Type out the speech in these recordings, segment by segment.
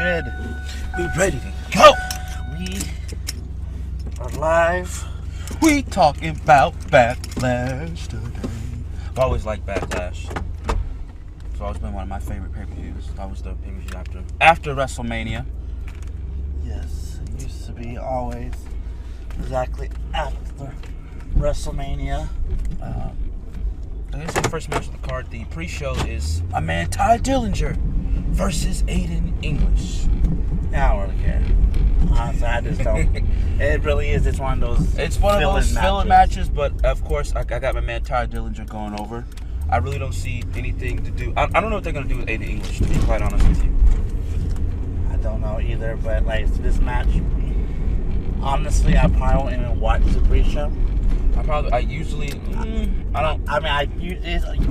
good. We ready to go. We are live. We talking about Backlash today. I've always liked Backlash. It's always been one of my favorite pay-per-views. That was the pay-per-view after WrestleMania. Yes, it used to be always exactly after WrestleMania. Here's the first match of the card. The pre-show is my man Ty Dillinger versus Aiden English. Yeah, I don't really care. Honestly, I just don't. It really is. It's one of those. It's one of those filler matches, but of course, I got my man Ty Dillinger going over. I really don't see anything to do. I don't know what they're gonna do with Aiden English, to be quite honest with you. I don't know either, but like this match, honestly, I probably won't even watch the pre-show. It's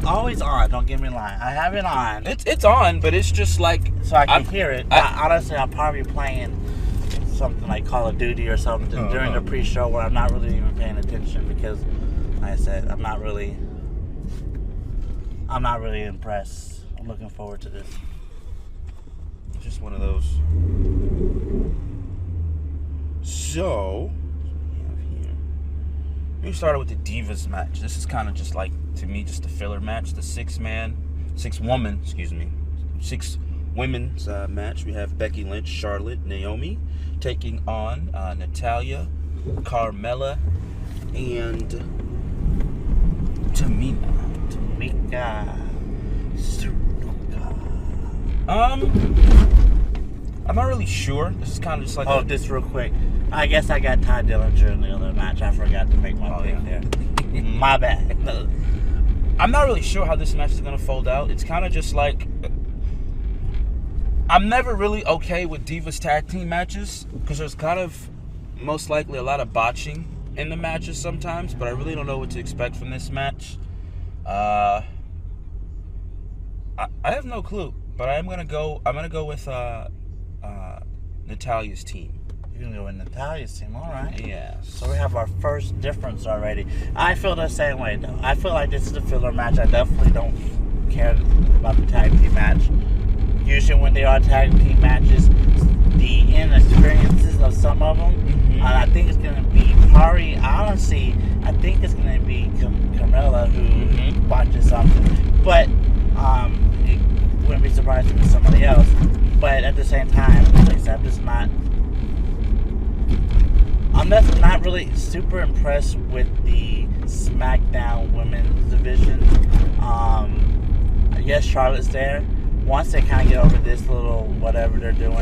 always on. Don't get me lying. I have it on. It's on, but it's just like so I can hear it. Honestly, I'll probably be playing something like Call of Duty or something during the pre-show where I'm not really even paying attention because, like I said, I'm not really impressed. I'm looking forward to this. It's just one of those. So. We started with the Divas match. This is kind of just like, to me, just a filler match. The six women's match. We have Becky Lynch, Charlotte, Naomi taking on Natalya, Carmella, and Tamina. I'm not really sure. This is kind of just like this real quick. I guess I got Ty Dillinger in the other match. I forgot to make my pick there. My bad. I'm not really sure how this match is going to fold out. It's kind of just like... I'm never really okay with Divas tag team matches because there's kind of most likely a lot of botching in the matches sometimes, but I really don't know what to expect from this match. I have no clue, but I'm going to go with Natalya's team. You're going to go with Natalya's team, all right. Yeah. So we have our first difference already. I feel the same way, though. I feel like this is a filler match. I definitely don't care about the tag team match. Usually when they are tag team matches, the inexperiences of some of them, I think it's going to be Brie. Honestly, I think it's going to be Carmella who watches something. But it wouldn't be surprising if somebody else. But at the same time, like I said, I'm just not really super impressed with the SmackDown women's division. Yes, Charlotte's there. Once they kind of get over this little whatever they're doing,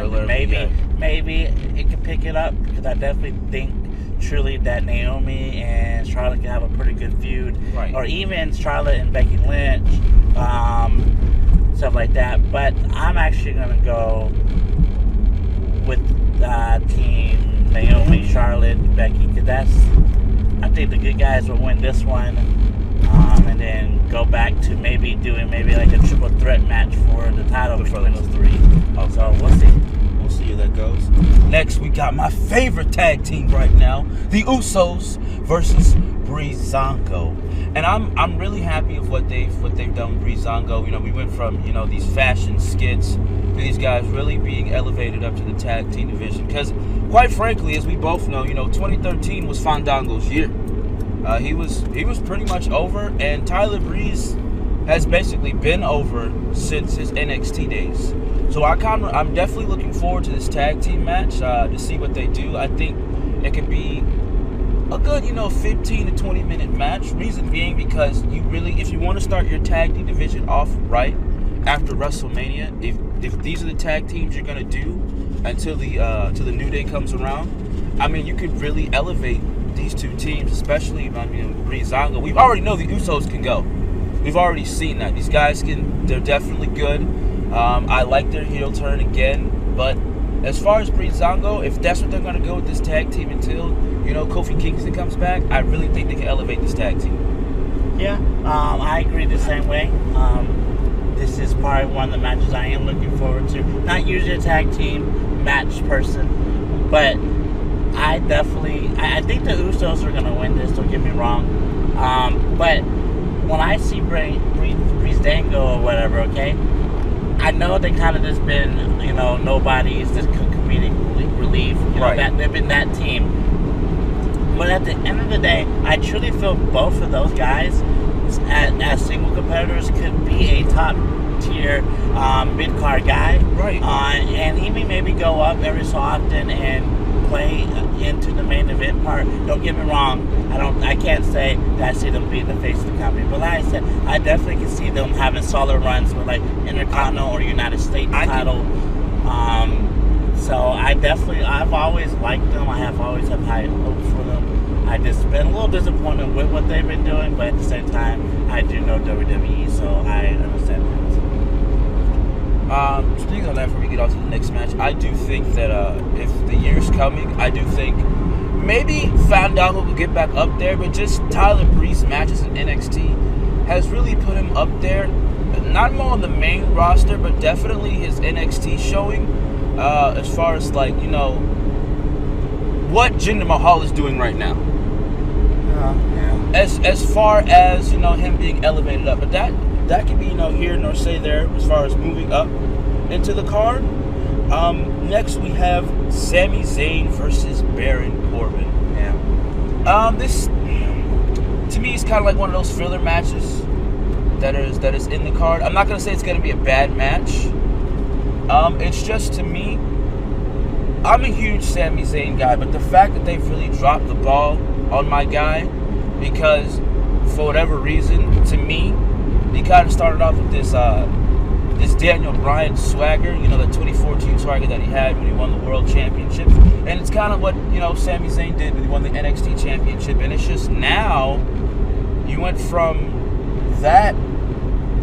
maybe it could pick it up because I definitely think truly that Naomi and Charlotte can have a pretty good feud, or even Charlotte and Becky Lynch, stuff like that. But I'm actually gonna go with Team Naomi, Charlotte, Becky, because I think the good guys will win this one, and then go back to maybe doing like a triple threat match for the title between those three. So we'll see. We'll see how that goes. Next, we got my favorite tag team right now, the Usos versus Brie Sanko. And I'm really happy of what they've done with Brie Sanko. You know, we went from these fashion skits to these guys really being elevated up to the tag team division. Because quite frankly, as we both know, 2013 was Fandango's year. He was pretty much over, and Tyler Breeze has basically been over since his NXT days. So I'm definitely looking forward to this tag team match to see what they do. I think it could be a good 15 to 20 minute match. Reason being because if you want to start your tag team division off right after WrestleMania, if these are the tag teams you're gonna do until the New Day comes around, I mean you could really elevate these two teams, especially Brie Sanko. We already know the Usos can go. We've already seen that. These guys they're definitely good. I like their heel turn again, but as far as Brie Sanko, if that's what they're going to go with this tag team until, Kofi Kingston comes back, I really think they can elevate this tag team. Yeah, I agree the same way. This is probably one of the matches I am looking forward to. Not usually a tag team match person, but I think the Usos are going to win this, don't get me wrong. But when I see Brie Sanko or whatever, okay, I know they kind of just been, nobody's just comedic relief. Right. They've been that team. But at the end of the day, I truly feel both of those guys as single competitors could be a top tier mid-card guy. Right. And he may maybe go up every so often and play into the main event part. Don't get me wrong. I can't say that I see them being the face of the company. But like I said, I definitely can see them having solid runs with like Intercontinental or United States title. So I've always liked them. I have always had high hopes for them. I just been a little disappointed with what they've been doing, but at the same time, I do know WWE, so I understand that. Speaking of that, before we get on to the next match, I do think that if the year's coming, I do think maybe Fandango will get back up there, but just Tyler Bree's matches in NXT has really put him up there. Not more on the main roster, but definitely his NXT showing. As far as what Jinder Mahal is doing right now. Yeah. As far as him being elevated up, but that can be here nor say there as far as moving up into the card. Next we have Sami Zayn versus Baron Corbin. Yeah. This to me is kind of like one of those filler matches that is in the card. I'm not gonna say it's gonna be a bad match. It's just, to me, I'm a huge Sami Zayn guy, but the fact that they've really dropped the ball on my guy, because for whatever reason, to me, he kind of started off with this Daniel Bryan swagger, the 2014 swagger that he had when he won the World Championship, and it's kind of what Sami Zayn did when he won the NXT Championship, and it's just now you went from that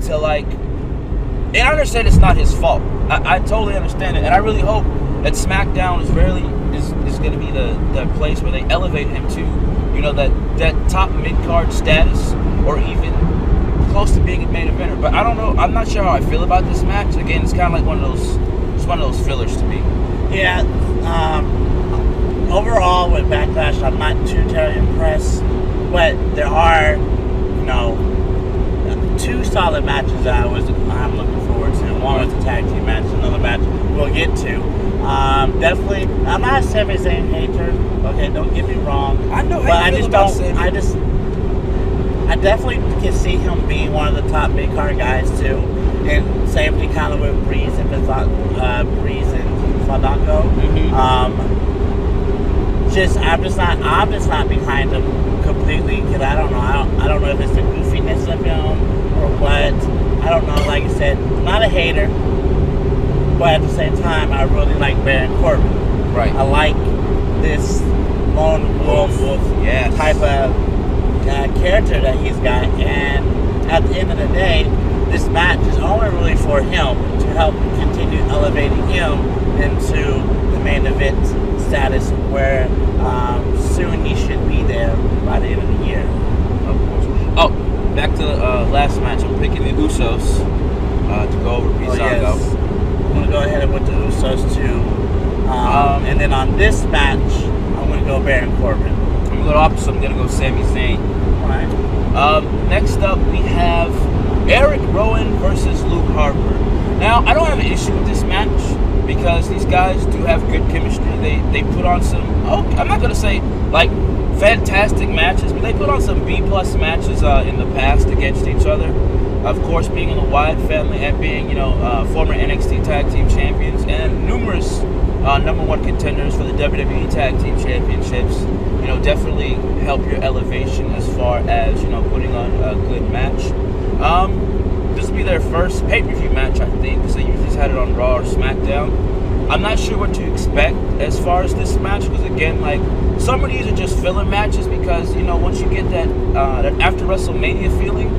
to and I understand it's not his fault. I totally understand it, and I really hope that SmackDown is going to be the place where they elevate him to, that top mid-card status, or even close to being a main eventer. But I don't know. I'm not sure how I feel about this match. Again, it's kind of like one of those fillers to me. Yeah. Overall, with Backlash, I'm not too terribly impressed, but there are, two solid matches that I'm looking forward to. One was a tag team match, another match we'll get to. Definitely, I'm not a Sami Zayn hater. Okay, don't get me wrong. I know, but I definitely can see him being one of the top mid card guys too. And same thing kind of with Breeze and Fandango. Mm-hmm. I'm just not behind him completely, because I don't know if it's the goofiness of him or what. I don't know. Like I said, I'm not a hater, but at the same time, I really like Baron Corbin. Right. I like this lone wolf yes. type of character that he's got, and at the end of the day, this match is only really for him to help continue elevating him into the main event status, where soon he should be there by the end of the year. Of course. Oh, back to the last match. I'm picking the Usos to go over Brie Sanko. Yes. I'm going to go ahead and with the Usos too. And then on this match, I'm going to go Baron Corbin. I'm a little opposite. I'm going to go Sami Zayn. Right. Next up, we have Eric Rowand versus Luke Harper. Now, I don't have an issue with this match, because these guys do have good chemistry. They put on some, I'm not going to say fantastic matches, but they put on some B+ matches in the past against each other. Of course, being in the Wyatt family and being, former NXT Tag Team Champions and numerous #1 contenders for the WWE Tag Team Championships, definitely help your elevation as far as, putting on a good match. This will be their first pay-per-view match, I think, because they usually had it on Raw or SmackDown. I'm not sure what to expect as far as this match, because again, some of these are just filler matches, because once you get that after WrestleMania feeling,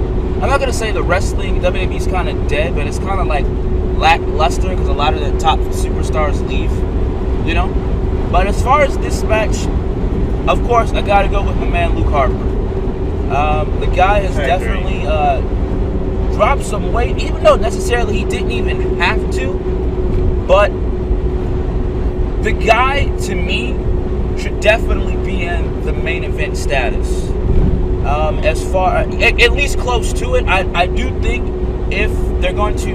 I'm not gonna say the wrestling WWE's kind of dead, but it's kind of lackluster, because a lot of the top superstars leave, But as far as this match, of course, I gotta go with my man Luke Harper. The guy has definitely dropped some weight, even though necessarily he didn't even have to. But the guy, to me, should definitely be in the main event status. As far, at least close to it. I do think if they're going to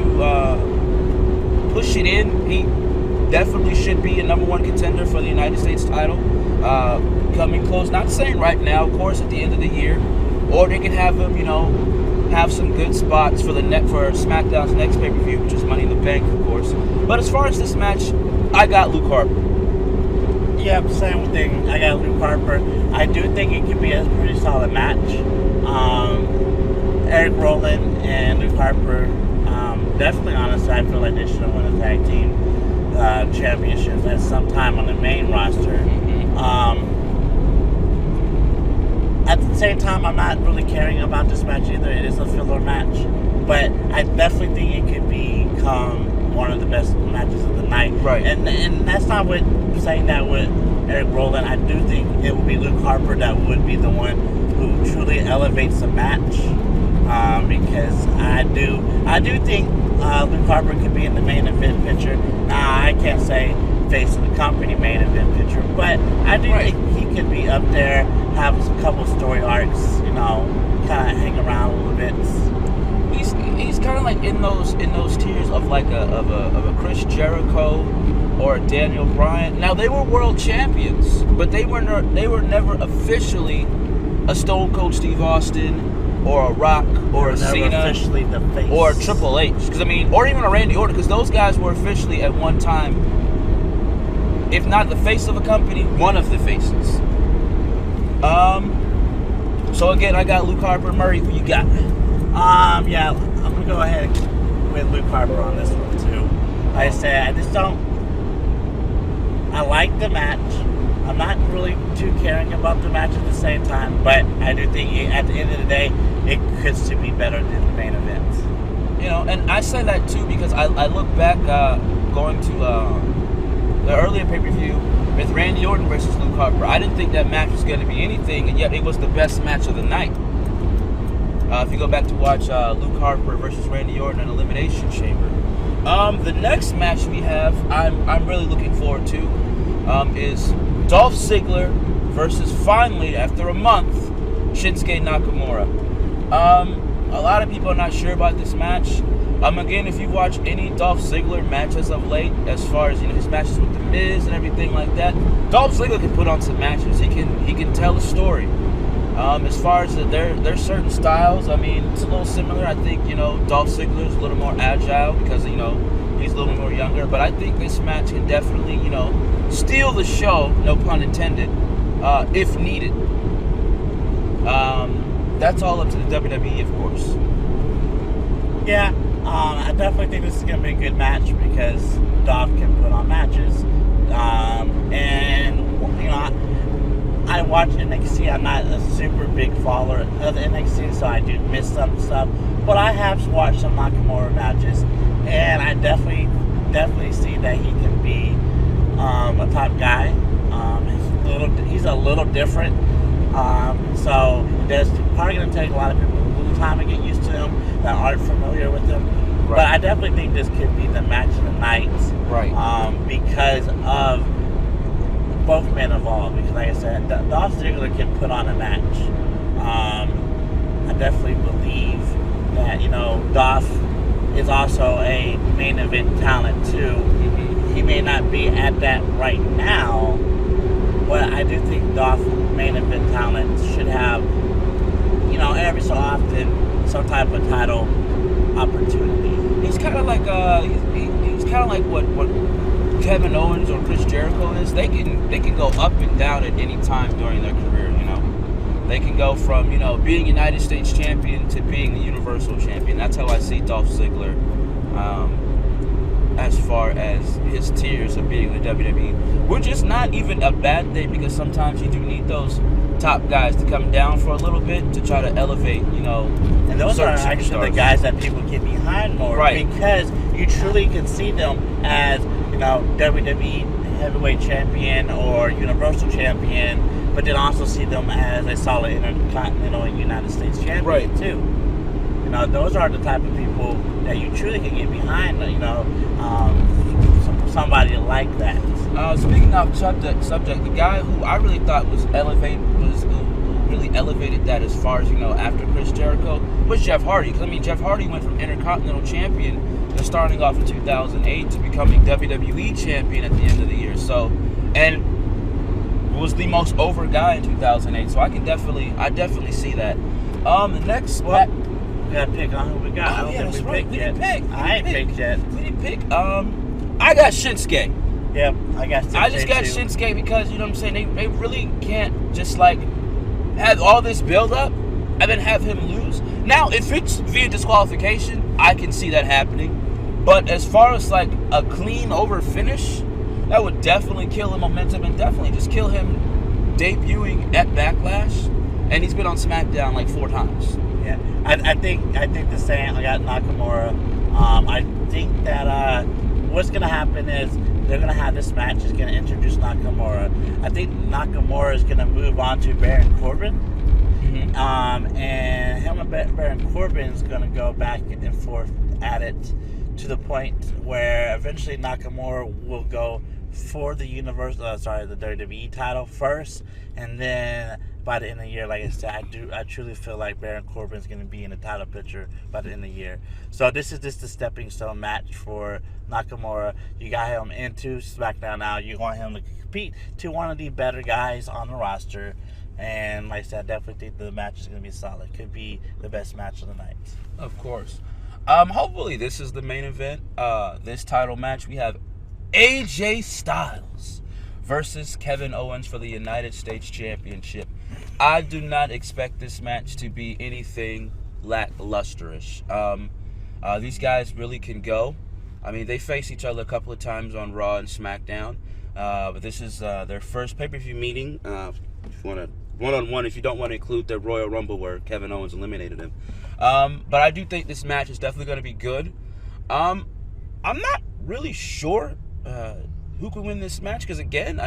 push it in. He definitely should be a #1 contender for the United States title. Coming close. Not saying right now, of course, at the end of the year, or they can have him, have some good spots for SmackDown's next pay-per-view, which is Money in the Bank, of course. But as far as this match, I got Luke Harper. Yeah, same thing. I got Luke Harper. I do think it could be a pretty solid match. Eric Rowan and Luke Harper, definitely, honestly, I feel like they should have won the tag team championships at some time on the main roster. At the same time, I'm not really caring about this match either. It is a filler match, but I definitely think it could become one of the best matches of the night. Right. And that's not what saying that with Eric Rowan. I do think it would be Luke Harper that would be the one who truly elevates the match. Because I do think Luke Harper could be in the main event picture. Now, I can't say face of the company main event picture, but I do think he could be up there, have a couple story arcs, kind of hang around a little bit. He's kind of like in those tiers of like a Chris Jericho or a Daniel Bryan. Now, they were world champions, but they were never officially a Stone Cold Steve Austin or a Rock or a Cena officially the face. Or a Triple H, or even a Randy Orton, because those guys were officially at one time, if not the face of a company, one of the faces. So again, I got Luke Harper. Murray, who you got? Yeah, I'm gonna go ahead with Luke Harper on this one too. Like I said, I like the match. I'm not really too caring about the match at the same time, but I do think at the end of the day, it could still be better than the main event. And I say that too because I look back going to the earlier pay-per-view with Randy Orton versus Luke Harper. I didn't think that match was going to be anything, and yet it was the best match of the night. If you go back to watch Luke Harper versus Randy Orton in Elimination Chamber. The next match we have, I'm really looking forward to, is Dolph Ziggler versus, finally, after a month, Shinsuke Nakamura. A lot of people are not sure about this match. Again, if you watch any Dolph Ziggler matches of late, as far as his matches with The Miz and everything like that, Dolph Ziggler can put on some matches. He can tell a story. As far as their certain styles, it's a little similar. I think Dolph Ziggler is a little more agile because he's a little more younger. But I think this match can definitely steal the show, no pun intended, if needed. That's all up to the WWE, of course. Yeah, I definitely think this is going to be a good match because Dolph can put on matches. I watch NXT. I'm not a super big follower of the NXT, so I do miss some stuff. But I have watched some Nakamura matches, and I definitely see that he can be a top guy. He's a little different. So there's probably going to take a lot of people a little time to get used to him that aren't familiar with him. Right. But I definitely think this could be the match of the night. Right. Because of both men involved. Because like I said, Dolph Ziggler can put on a match. I definitely believe that, Dolph is also a main event talent too. Mm-hmm. He may not be at that right now, but I do think Dolph main event talent should have, every so often some type of title opportunity. He's kind of like he's kind of like what Kevin Owens or Chris Jericho is. They can go up and down at any time during their career. They can go from being United States champion to being the Universal champion. That's how I see Dolph Ziggler. As far as his tiers of being the WWE, which is not even a bad thing because sometimes you do need those top guys to come down for a little bit to try to elevate, and those are actually the guys that people get behind more, right? Because you truly can see them as WWE heavyweight champion or Universal champion, but then also see them as a solid Intercontinental and United States champion, right? Too. Those are the type of people that you truly can get behind, somebody like that. Speaking of subject, the guy who I really thought was elevated, who really elevated that as far as, after Chris Jericho was Jeff Hardy. 'Cause, Jeff Hardy went from Intercontinental Champion to starting off in 2008 to becoming WWE Champion at the end of the year. So, and was the most over guy in 2008. So I definitely see that. The next we gotta pick on who we got. I don't think we picked yet. I ain't picked yet. We didn't pick. I got Shinsuke. Yep, I got Shinsuke. I just got Shinsuke because, you know what I'm saying, they really can't just like have all this build up and then have him lose. Now, if it's via disqualification, I can see that happening. But as far as like a clean over finish, that would definitely kill the momentum and definitely just kill him debuting at Backlash. And he's been on SmackDown like 4 times. Yeah, I think the same. I got Nakamura. I think that what's gonna happen is they're gonna have this match is gonna introduce Nakamura. I think Nakamura is gonna move on to Baron Corbin. Mm-hmm. And him and Baron Corbin is gonna go back and forth at it to the point where eventually Nakamura will go for the the WWE title first, and then by the end of the year, like I said, I truly feel like Baron Corbin is going to be in the title picture by the end of the year. So this is just a stepping stone match for Nakamura. You got him into SmackDown now. You want him to compete to one of the better guys on the roster. And like I said, I definitely think the match is going to be solid. Could be the best match of the night. Of course. Hopefully this is the main event. This title match, we have AJ Styles versus Kevin Owens for the United States Championship. I do not expect this match to be anything lacklusterish. These guys really can go. They face each other a couple of times on Raw and SmackDown. But this is their first pay-per-view meeting. If you want to one-on-one, if you don't want to include the Royal Rumble where Kevin Owens eliminated him. But I do think this match is definitely going to be good. I'm not really sure who can win this match because, again,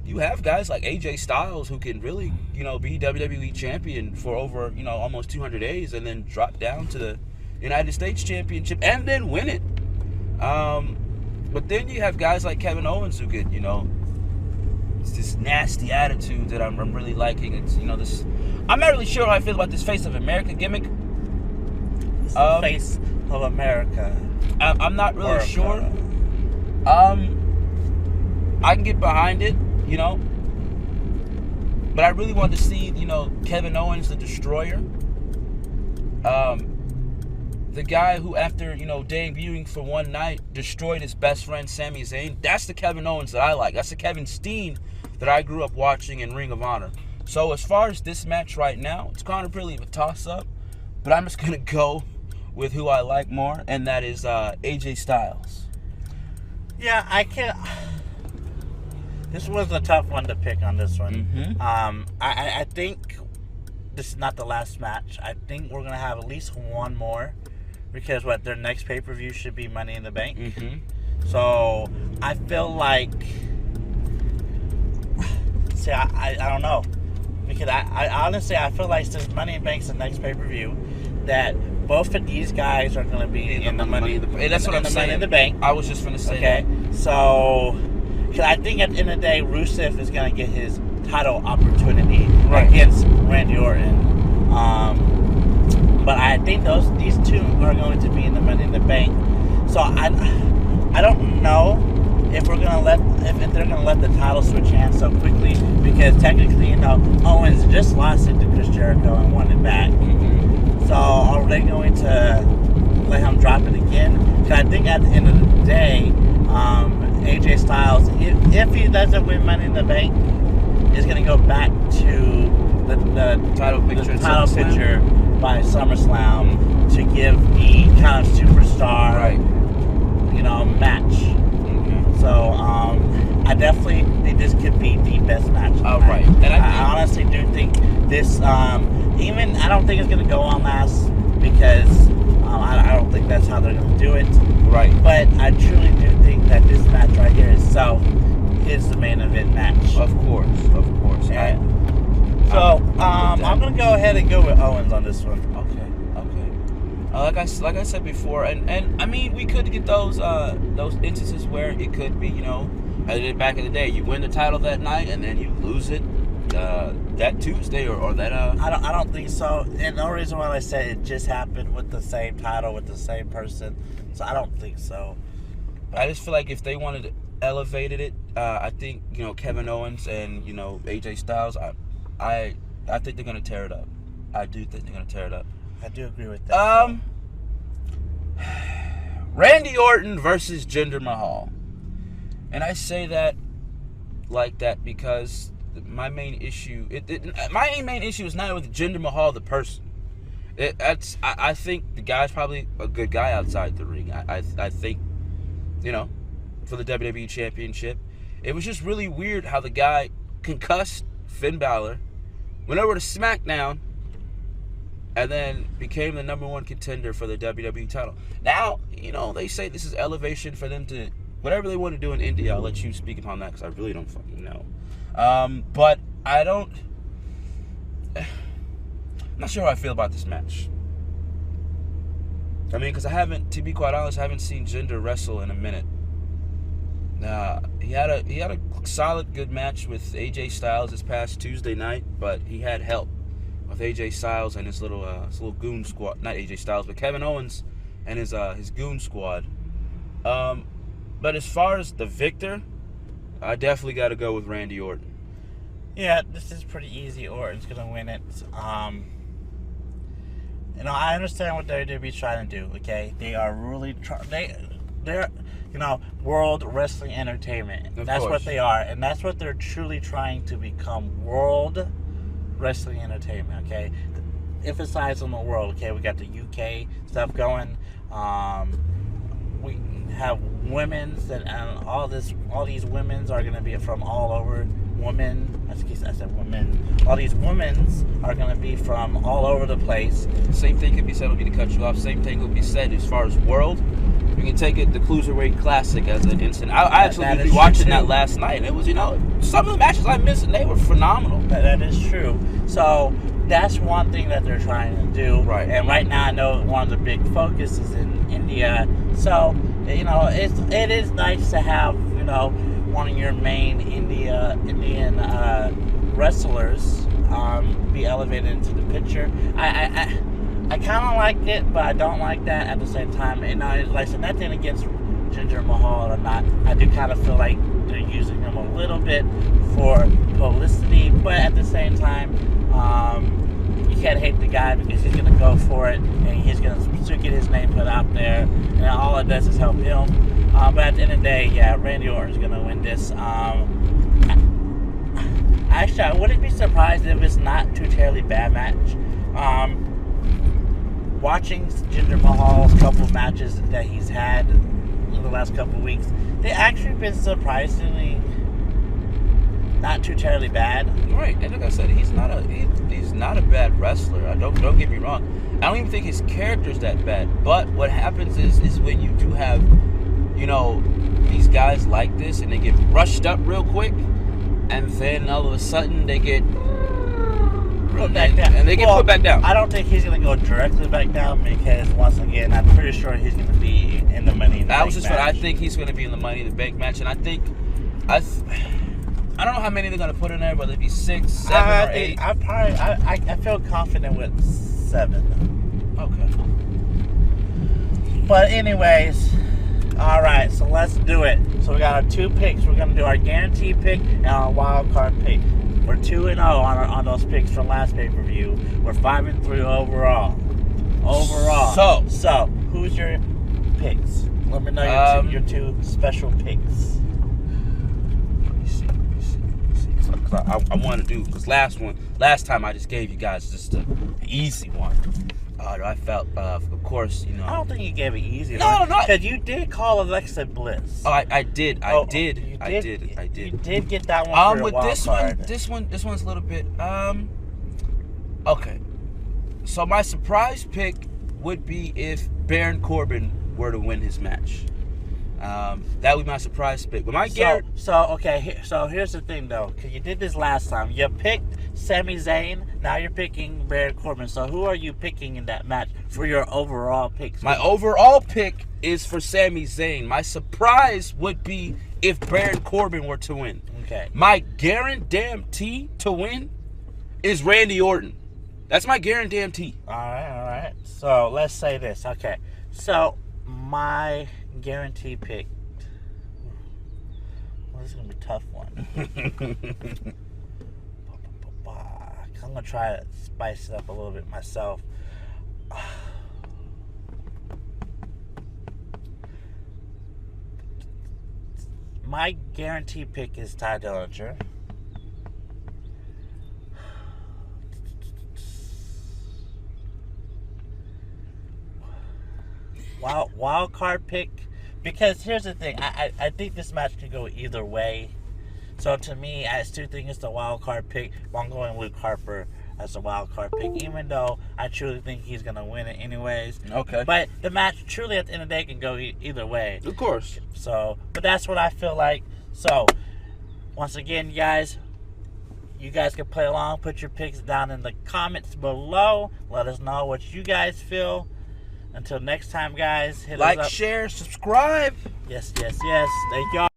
you have guys like AJ Styles who can really, be WWE champion for over, almost 200 days and then drop down to the United States Championship and then win it. But then you have guys like Kevin Owens who could, it's this nasty attitude that I'm really liking. It's, this. I'm not really sure how I feel about this Face of America gimmick. Face of America. I'm not really sure. I can get behind it, but I really want to see, Kevin Owens, the Destroyer. The guy who, after, debuting for one night, destroyed his best friend, Sami Zayn. That's the Kevin Owens that I like. That's the Kevin Steen that I grew up watching in Ring of Honor. So as far as this match right now, it's kind of really a toss-up, but I'm just going to go with who I like more, and that is AJ Styles. Yeah, I can't. This was a tough one to pick on this one. Mm-hmm. I think this is not the last match. I think we're going to have at least one more because their next pay-per-view should be Money in the Bank. Mm-hmm. So I feel like, see, I don't know. Because I honestly, I feel like since Money in the Bank's the next pay-per-view, that both of these guys are going to be in the Money in the Bank. That's what I'm saying. Money in the Bank. I was just going to say okay. that. So, because I think at the end of the day, Rusev is going to get his title opportunity against Randy Orton. But I think these two are going to be in the Money in the Bank. So I don't know if they're gonna let the title switch hands so quickly, because technically, Owens just lost it to Chris Jericho and won it back. Mm-hmm. So are they going to let him drop it again? Because I think at the end of the day, AJ Styles, if he doesn't win Money in the Bank, is going to go back to the title picture by SummerSlam to give the kind of superstar, match. Mm-hmm. So I definitely think this could be the best match. Right. And I honestly do think this. I don't think it's going to go on last because I don't think that's how they're going to do it. Right. But I truly do think that this match right here itself is the main event match. Of course. Yeah. So I'm going to go ahead and go with Owens on this one. Okay. Like I said before, and we could get those instances where it could be, as it did back in the day. You win the title that night and then you lose it that Tuesday or that I don't think so. And the only reason why I said it just happened with the same title with the same person, so I don't think so. I just feel like if they wanted to elevated it, I think Kevin Owens and AJ Styles, I think they're gonna tear it up. I do think they're gonna tear it up. I do agree with that. Randy Orton versus Jinder Mahal, and I say that like that because my main issue is not with Jinder Mahal the person. I think the guy's probably a good guy outside the ring. I think for the WWE Championship, it was just really weird how the guy concussed Finn Balor, went over to SmackDown, and then became the number one contender for the WWE title. Now, they say this is elevation for them to, whatever they want to do in India, I'll let you speak upon that because I really don't fucking know. But I'm not sure how I feel about this match. I mean, because to be quite honest, I haven't seen Jinder wrestle in a minute. He had a solid, good match with AJ Styles this past Tuesday night, but he had help with AJ Styles and his little goon squad. Not AJ Styles, but Kevin Owens and his goon squad. But as far as the victor, I definitely got to go with Randy Orton. Yeah, this is pretty easy. Orton's gonna win it. I understand what WWE's trying to do. Okay, they are really they're world wrestling entertainment. That's what they are, and that's what they're truly trying to become. World wrestling entertainment. Okay, emphasize on the world. Okay, we got the UK stuff going. We have women's and all these women's are gonna be from all over. I said women. All these women's are going to be from all over the place. Same thing could be said, to cut you off. Same thing would be said as far as world. You can take it the Cruiserweight Classic as an instant. I actually was watching that last night, and it was, some of the matches I missed, and they were phenomenal. That is true. So that's one thing that they're trying to do. Right. And right now, I know one of the big focuses in India. So it is nice to have one of your main Indian wrestlers be elevated into the picture. I kind of like it, but I don't like that at the same time. And like I said, nothing against Jinder Mahal or not. I do kind of feel like they're using him a little bit for publicity, but at the same time, you can't hate the guy because he's going to go for it and he's going to get his name put out there, and all it does is help him. But at the end of the day, yeah, Randy Orton's going to win this. Actually, I wouldn't be surprised if it's not too terribly bad match. Watching Jinder Mahal's couple of matches that he's had in the last couple of weeks, they actually been surprisingly not too terribly bad. Right, and like I said, he's not a bad wrestler. Don't get me wrong. I don't even think his character's that bad. But what happens is when you do have, these guys like this and they get rushed up real quick, and then all of a sudden they get put back down. And they get put back down. I don't think he's going to go directly back down because, once again, I'm pretty sure he's going to be in the Money in the Bank match. I think he's going to be in the Money in the Bank match, and I think I don't know how many they're going to put in there, whether it be 6, 7, or 8. I feel confident with 7. Okay. But anyways, all right, so let's do it. So we got our 2 picks. We're going to do our guaranteed pick and our wild card pick. We're 2-0 on those picks from last pay-per-view. We're 5-3 overall. So who's your picks? Let me know your two special picks. I want to do, because last time I just gave you guys just an easy one. I felt, of course, I don't think you gave it easy. No. Because you did call Alexa Bliss. Oh, I did. You did get that one for your wild card. This one's a little bit, okay. So my surprise pick would be if Baron Corbin were to win his match. That would be my surprise pick. But so here's the thing though, because you did this last time. You picked Sami Zayn. Now you're picking Baron Corbin. So who are you picking in that match for your overall picks? My overall pick is for Sami Zayn. My surprise would be if Baron Corbin were to win. Okay. My guarantee to win is Randy Orton. That's my guarantee. All right. So let's say this. Okay. So my guarantee pick. Well, this is gonna be a tough one. I'm gonna try to spice it up a little bit myself. My guarantee pick is Ty Dillinger. Wild card pick, because here's the thing. I think this match could go either way. So to me, I still think it's the wild card pick. But I'm going Luke Harper as the wild card pick, even though I truly think he's gonna win it anyways. Okay. But the match truly at the end of the day can go either way. Of course. So, but that's what I feel like. So, once again, guys, you guys can play along. Put your picks down in the comments below. Let us know what you guys feel. Until next time, guys, hit us up. Like, share, subscribe. Yes. Thank y'all.